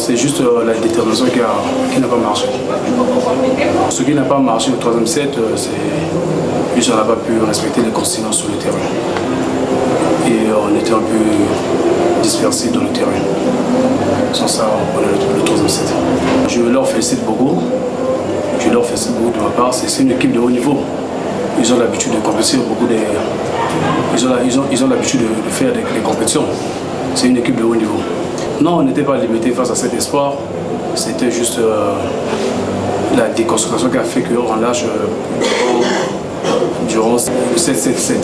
c'est juste la détermination qui n'a pas marché. Ce qui n'a pas marché au troisième set, c'est juste qu'on n'a pas pu respecter les consignes sur le terrain. Et on était un peu dispersés dans le terrain. Sans ça, on prenait le troisième set. Je leur félicite beaucoup. Je leur félicite beaucoup de ma part. C'est une équipe de haut niveau. Ils ont l'habitude de compétir ils ont l'habitude de faire des compétitions. C'est une équipe de haut niveau. Non, on n'était pas limité face à cet espoir. C'était juste la déconstruction qui a fait qu'on lâche durant le 7-7-7.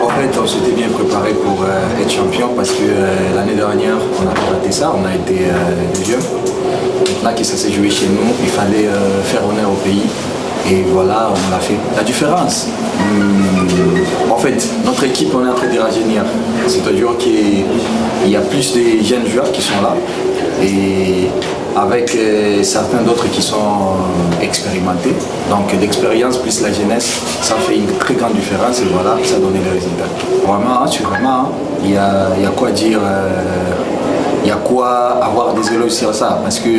En fait, on s'était bien préparé pour être champion parce que l'année dernière, on a raté ça, on a été deuxième. Maintenant que ça s'est joué chez nous, il fallait faire honneur au pays. Et voilà, on l'a fait. La différence, en fait, notre équipe, on est en train de rajeunir. C'est-à-dire qu'il y a plus de jeunes joueurs qui sont là. Et avec certains d'autres qui sont expérimentés. Donc l'expérience plus la jeunesse, ça fait une très grande différence et voilà, ça a donné les résultats. Vraiment, il y a quoi dire, il y a quoi avoir des éloges sur ça parce que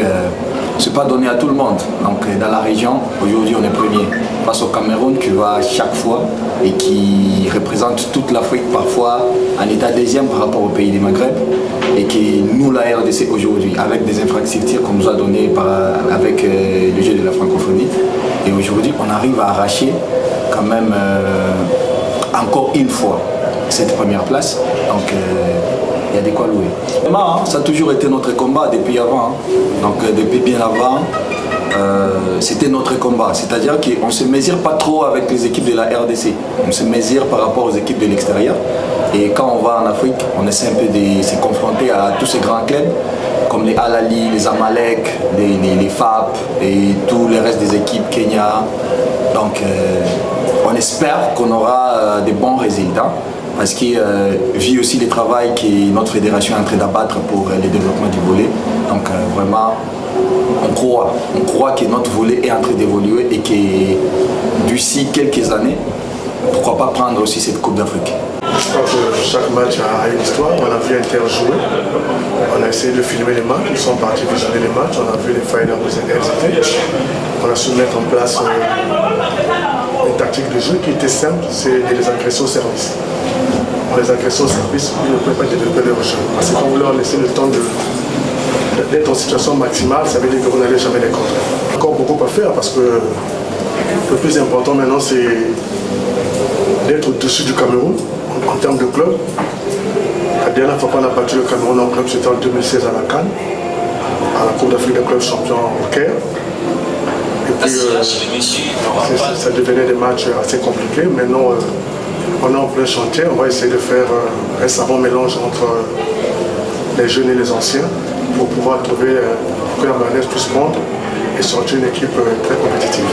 c'est pas donné à tout le monde. Donc dans la région, aujourd'hui on est premier. Face au Cameroun qui va chaque fois et qui représente toute l'Afrique parfois en état deuxième par rapport au pays du Maghreb et qui nous la RDC aujourd'hui avec des infrastructures qu'on nous a données avec le jeu de la francophonie. Et aujourd'hui on arrive à arracher quand même encore une fois cette première place. Donc il y a de quoi louer. Vraiment, ça a toujours été notre combat depuis avant. Donc depuis bien avant, c'était notre combat. C'est-à-dire qu'on ne se mesure pas trop avec les équipes de la RDC. On se mesure par rapport aux équipes de l'extérieur. Et quand on va en Afrique, on essaie un peu de se confronter à tous ces grands clubs, comme les Al-Ali, les Amalek, les FAP et tous les restes des équipes Kenya. Donc on espère qu'on aura des bons résultats. Parce qu'il vit aussi le travail que notre fédération est en train d'abattre pour le développement du volley. Donc vraiment, on croit que notre volley est en train d'évoluer et que d'ici quelques années, pourquoi pas prendre aussi cette Coupe d'Afrique. Je crois que chaque match a une histoire. On a vu Inter jouer, on a essayé de filmer les matchs, ils sont partis visionner les matchs, on a vu les failles dans les LCT. On a su mettre en place une tactique de jeu qui était simple, c'est de les agresser au service. On les agressait au service, ils ne pouvaient pas développer leur jeu. Parce que quand vous leur laissez le temps d'être en situation maximale, ça veut dire que vous n'allez jamais les contrer. Encore beaucoup à faire parce que le plus important maintenant c'est d'être au-dessus du Cameroun en termes de club. La dernière fois qu'on a battu le Cameroun en club, c'était en 2016 à la CAN, à la Coupe d'Afrique des clubs champions au Caire. Et puis ça devenait des matchs assez compliqués. Maintenant, on est en plein chantier, on va essayer de faire un savant mélange entre les jeunes et les anciens pour pouvoir trouver que la mayonnaise puisse prendre et sortir une équipe très compétitive.